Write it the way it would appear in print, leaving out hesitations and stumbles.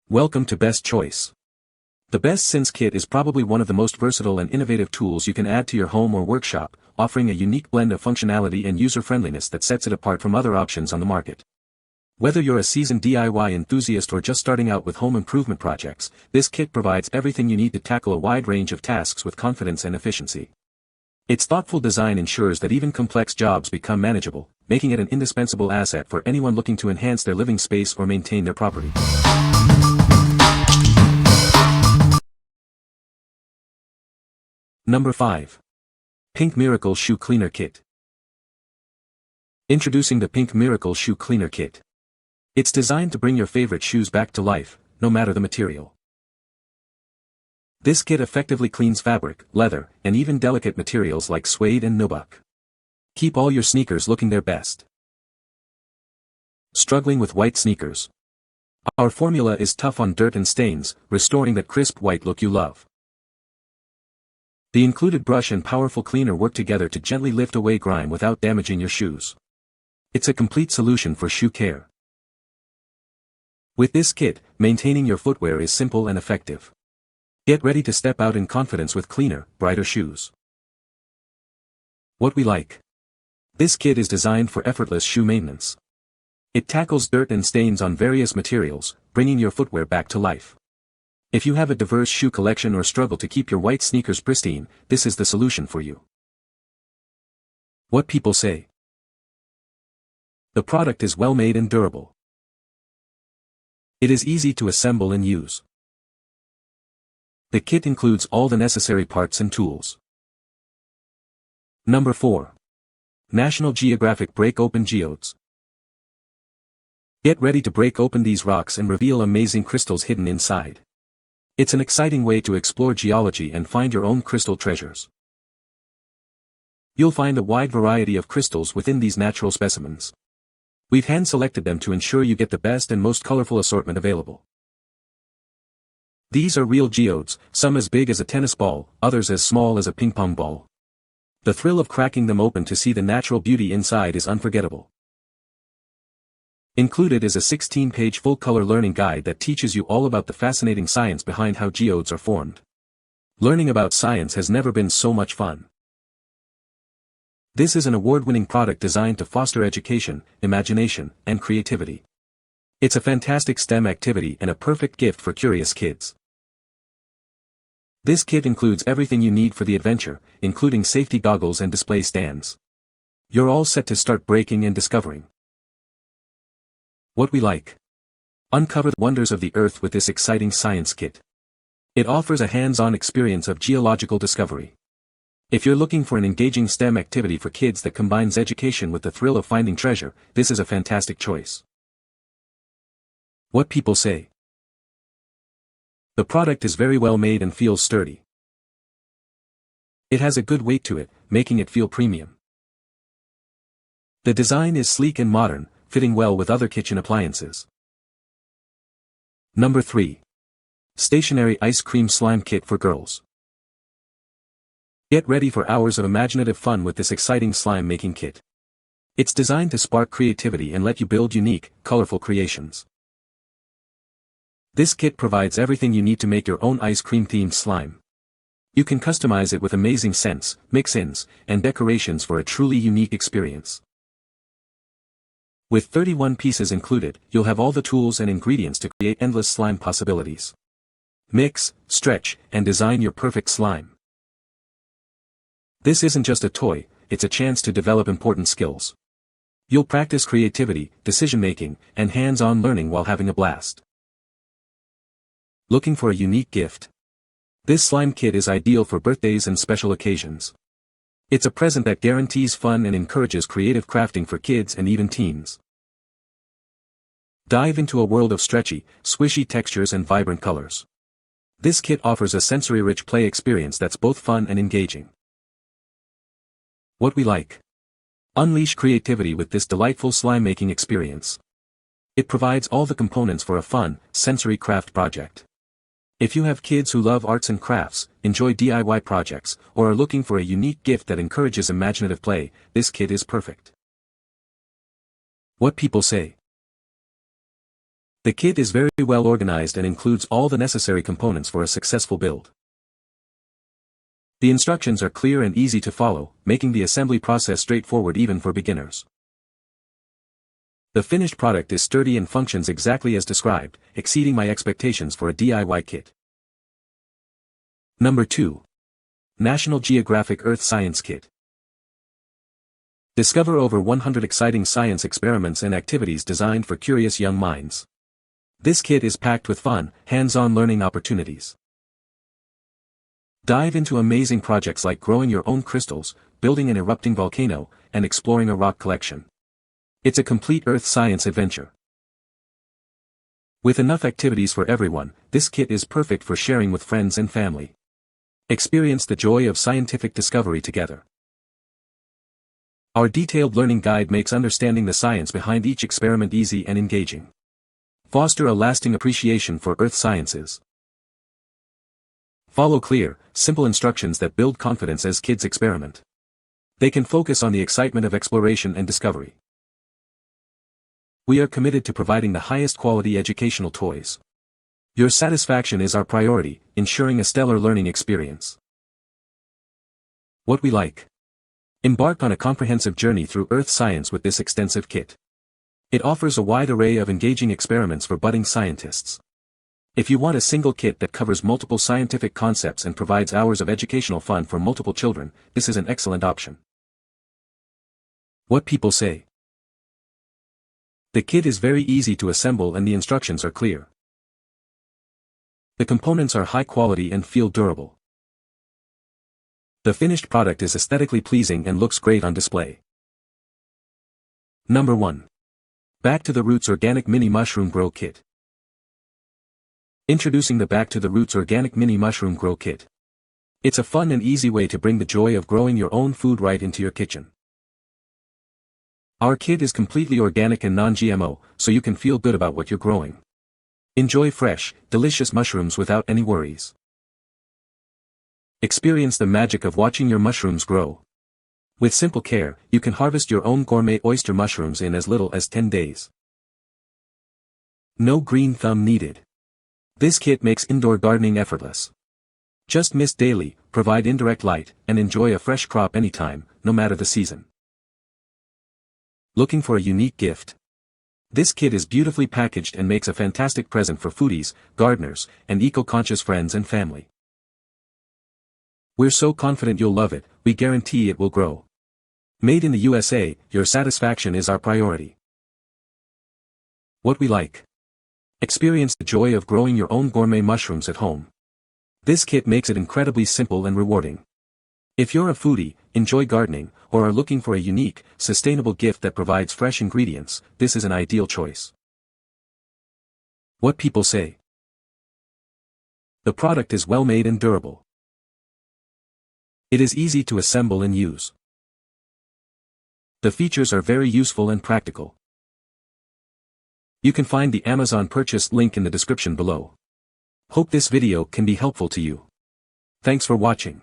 Welcome to Best Choice. The Best Since Kit is probably one of the most versatile and innovative tools you can add to your home or workshop, offering a unique blend of functionality and user-friendliness that sets it apart from other options on the market. Whether you're a seasoned DIY enthusiast or just starting out with home improvement projects, this kit provides everything you need to tackle a wide range of tasks with confidence and efficiency. Its thoughtful design ensures that even complex jobs become manageable, making it an indispensable asset for anyone looking to enhance their living space or maintain their property. Number 5. Pink Miracle Shoe Cleaner Kit. Introducing the Pink Miracle Shoe Cleaner Kit. It's designed to bring your favorite shoes back to life, no matter the material. This kit effectively cleans fabric, leather, and even delicate materials like suede and nubuck. Keep all your sneakers looking their best. Struggling with white sneakers? Our formula is tough on dirt and stains, restoring that crisp white look you love. The included brush and powerful cleaner work together to gently lift away grime without damaging your shoes. It's a complete solution for shoe care. With this kit, maintaining your footwear is simple and effective. Get ready to step out in confidence with cleaner, brighter shoes. What we like. This kit is designed for effortless shoe maintenance. It tackles dirt and stains on various materials, bringing your footwear back to life. If you have a diverse shoe collection or struggle to keep your white sneakers pristine, this is the solution for you. What people say. The product is well made and durable. It is easy to assemble and use. The kit includes all the necessary parts and tools. Number 4. National Geographic Break Open Geodes. Get ready to break open these rocks and reveal amazing crystals hidden inside. It's an exciting way to explore geology and find your own crystal treasures. You'll find a wide variety of crystals within these natural specimens. We've hand-selected them to ensure you get the best and most colorful assortment available. These are real geodes, some as big as a tennis ball, others as small as a ping-pong ball. The thrill of cracking them open to see the natural beauty inside is unforgettable. Included is a 16-page full-color learning guide that teaches you all about the fascinating science behind how geodes are formed. Learning about science has never been so much fun. This is an award-winning product designed to foster education, imagination, and creativity. It's a fantastic STEM activity and a perfect gift for curious kids. This kit includes everything you need for the adventure, including safety goggles and display stands. You're all set to start breaking and discovering. What we like. Uncover the wonders of the Earth with this exciting science kit. It offers a hands-on experience of geological discovery. If you're looking for an engaging STEM activity for kids that combines education with the thrill of finding treasure, this is a fantastic choice. What people say. The product is very well made and feels sturdy. It has a good weight to it, making it feel premium. The design is sleek and modern, fitting well with other kitchen appliances. Number 3. Stationery Ice Cream Slime Kit for Girls. Get ready for hours of imaginative fun with this exciting slime-making kit. It's designed to spark creativity and let you build unique, colorful creations. This kit provides everything you need to make your own ice cream-themed slime. You can customize it with amazing scents, mix-ins, and decorations for a truly unique experience. With 31 pieces included, you'll have all the tools and ingredients to create endless slime possibilities. Mix, stretch, and design your perfect slime. This isn't just a toy, it's a chance to develop important skills. You'll practice creativity, decision-making, and hands-on learning while having a blast. Looking for a unique gift? This slime kit is ideal for birthdays and special occasions. It's a present that guarantees fun and encourages creative crafting for kids and even teens. Dive into a world of stretchy, squishy textures and vibrant colors. This kit offers a sensory-rich play experience that's both fun and engaging. What we like. Unleash creativity with this delightful slime-making experience. It provides all the components for a fun, sensory craft project. If you have kids who love arts and crafts, enjoy DIY projects, or are looking for a unique gift that encourages imaginative play, this kit is perfect. What people say. The kit is very well organized and includes all the necessary components for a successful build. The instructions are clear and easy to follow, making the assembly process straightforward even for beginners. The finished product is sturdy and functions exactly as described, exceeding my expectations for a DIY kit. Number 2. National Geographic Earth Science Kit. Discover over 100 exciting science experiments and activities designed for curious young minds. This kit is packed with fun, hands-on learning opportunities. Dive into amazing projects like growing your own crystals, building an erupting volcano, and exploring a rock collection. It's a complete earth science adventure. With enough activities for everyone, this kit is perfect for sharing with friends and family. Experience the joy of scientific discovery together. Our detailed learning guide makes understanding the science behind each experiment easy and engaging. Foster a lasting appreciation for earth sciences. Follow clear, simple instructions that build confidence as kids experiment. They can focus on the excitement of exploration and discovery. We are committed to providing the highest quality educational toys. Your satisfaction is our priority, ensuring a stellar learning experience. What we like. Embark on a comprehensive journey through earth science with this extensive kit. It offers a wide array of engaging experiments for budding scientists. If you want a single kit that covers multiple scientific concepts and provides hours of educational fun for multiple children, this is an excellent option. What people say. The kit is very easy to assemble and the instructions are clear. The components are high quality and feel durable. The finished product is aesthetically pleasing and looks great on display. Number 1. Back to the Roots Organic Mini Mushroom Grow Kit. Introducing the Back to the Roots Organic Mini Mushroom Grow Kit. It's a fun and easy way to bring the joy of growing your own food right into your kitchen. Our kit is completely organic and non-GMO, so you can feel good about what you're growing. Enjoy fresh, delicious mushrooms without any worries. Experience the magic of watching your mushrooms grow. With simple care, you can harvest your own gourmet oyster mushrooms in as little as 10 days. No green thumb needed. This kit makes indoor gardening effortless. Just mist daily, provide indirect light, and enjoy a fresh crop anytime, no matter the season. Looking for a unique gift? This kit is beautifully packaged and makes a fantastic present for foodies, gardeners, and eco-conscious friends and family. We're so confident you'll love it, we guarantee it will grow. Made in the USA, your satisfaction is our priority. What we like. Experience the joy of growing your own gourmet mushrooms at home. This kit makes it incredibly simple and rewarding. If you're a foodie, enjoy gardening, or are looking for a unique, sustainable gift that provides fresh ingredients, this is an ideal choice. What people say. The product is well made and durable. It is easy to assemble and use. The features are very useful and practical. You can find the Amazon purchase link in the description below. Hope this video can be helpful to you. Thanks for watching.